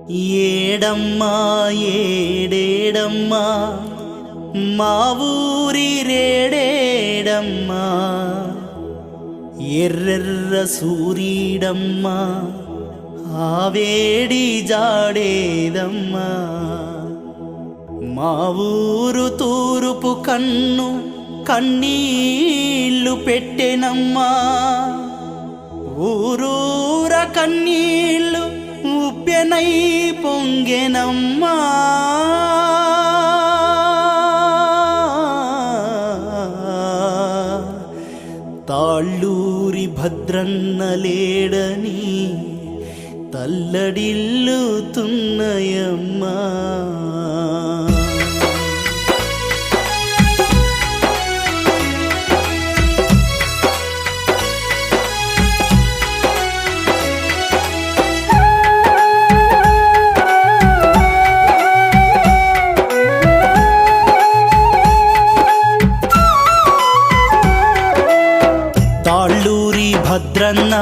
ఏడమ్మా ఏడేడమ్మా మా ఊరి రేడేడమ్మా ఎర్రెర్ర సూరీడమ్మా ఆ వేడి జాడేదమ్మా మా ఊరు తూరుపు కన్ను కన్నీళ్ళు పెట్టెనమ్మా ఊరూర కన్నీళ్ళు ఉప్పెనై పొంగెనమ్మా తాళ్ళూరి భద్రన్న లేడని తల్లడిల్లుతున్నయమ్మా తాళ్ళూరి భద్రన్న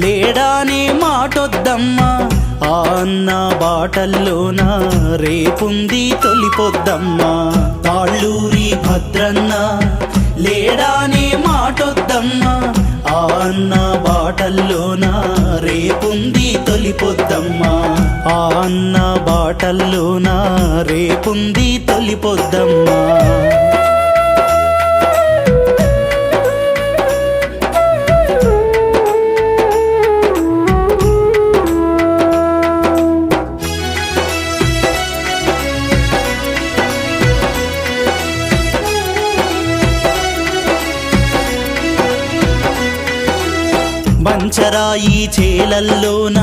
లేడానే మాటొద్దమ్మా ఆ అన్న బాటల్లోన రేపుంది తొలిపొద్దమ్మా తాళ్ళూరి భద్రన్న లేడానే మాటొద్దమ్మా ఆ అన్న బాటల్లోన రేపుంది తొలిపొద్దమ్మా ఆ అన్న బాటల్లోన రేపుంది తొలిపొద్దమ్మా బంచరాయి చేలల్లోన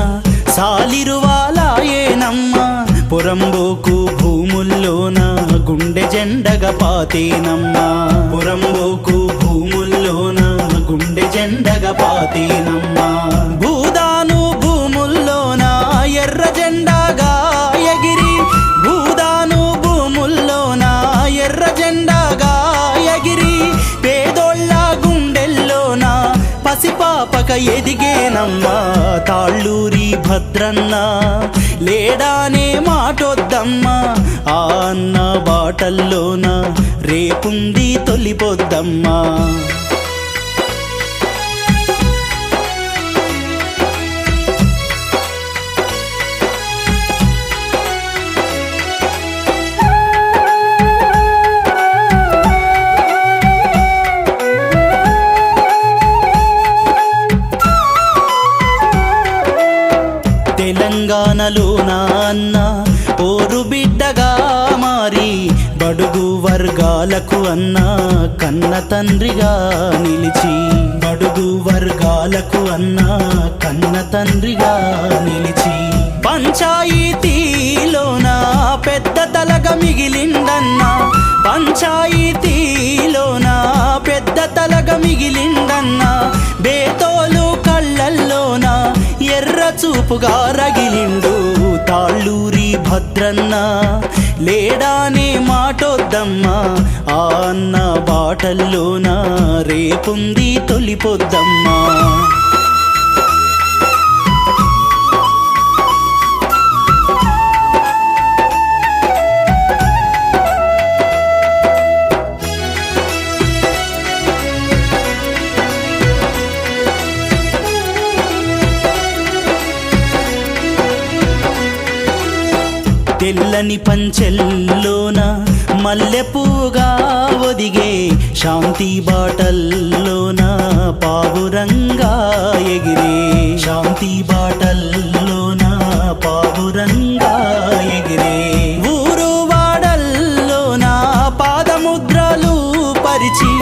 సాలిరువాలాయేనమ్మా పురంబోకు భూముల్లోన గుండె జెండగ పాతేనమ్మా పురంబోకు భూముల్లోన గుండె జెండగ పాతేనమ్మా భూదాను భూముల్లోన ఎర్ర జెండాగా ఎగిరి భూదాను భూముల్లోన ఎర్ర జెండాగా ఎగిరి పేదోళ్ళ గుండెల్లోన పసిపాపక ఎదిగేనమ్మా తాళ్ళూరి భద్రన్న లేడానే మాటొద్దమ్మా ఆ అన్న బాటల్లోన రేపుంది తొలిపొద్దమ్మా తెలంగాణలో నాన్న ఓరు బిడ్డగా మారి బడుగు వర్గాలకు అన్న కన్న తండ్రిగా నిలిచి బడుగు వర్గాలకు అన్న కన్న తండ్రిగా నిలిచి పంచాయతీలోన పెద్ద తలగా మిగిలిండన్నా పంచాయతీలోన పెద్ద తలగా మిగిలిండన్నా బేతోలు కళ్ళల్లోన ఎర్ర చూపుగా రగిలిండు తాళ్ళూరి భద్రన్న లేడానే మాటొద్దమ్మా ఆ అన్న బాటల్లోన రేపుంది తొలిపొద్దమ్మా తెల్లని పంచెల్లోన మల్లెపూగా ఒదిగే శాంతి బాటల్లోన పావురంగా ఎగిరే శాంతి బాటల్లోన పావురంగా ఎగిరే ఊరు వాడల్లోన పాదముద్రలు పరిచి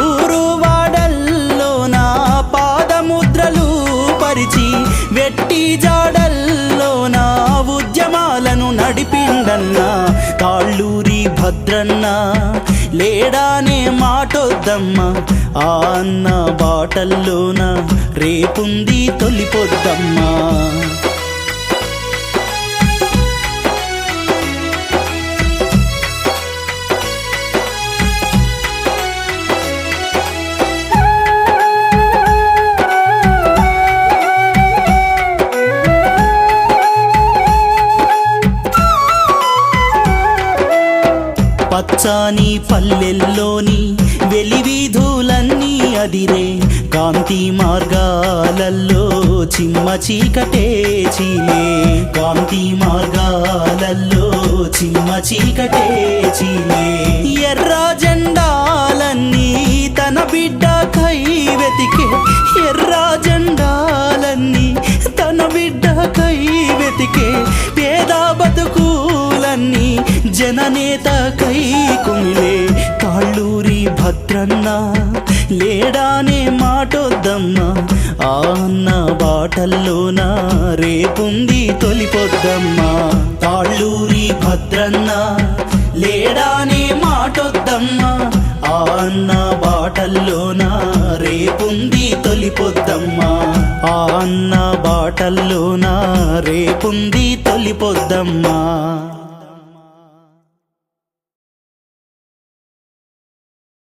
ఊరు వాడల్లోన పాదముద్రలు పరిచి వెట్టి జాడల్లోన ఉద్యమాలను నడిపిండన్నా తాళ్ళూరి భద్రన్న లేడానే మాటొద్దమ్మా ఆ అన్న బాటల్లోన రేపుంది తొలిపొద్దమ్మా పచ్చాని పల్లెల్లోని వెలివీధులన్నీ అదిరే కాంతి మార్గాలల్లో చిమ్మ చీకటే చీలే కాంతి మార్గాలల్లో చిమ్మ చీకటే చీలే ఎర్ర జెండాలన్నీ తన బిడ్డ కై వెతికే ఎర్ర జెండాలన్నీ తన బిడ్డ కై వెతికే పేద బతుకులన్నీ జననేత కై కుమిలే తాళ్ళూరి భద్రన్న లేడానే మాటొద్దమ్మా ఆ అన్న బాటల్లోన రేపుంది తొలిపొద్దమ్మా తాళ్ళూరి భద్రన్న లేడానే మాటొద్దమ్మా ఆ అన్న బాటల్లోన రేపుంది తొలిపొద్దమ్మా ఆ అన్న బాటల్లోన రేపుంది తొలిపొద్దమ్మా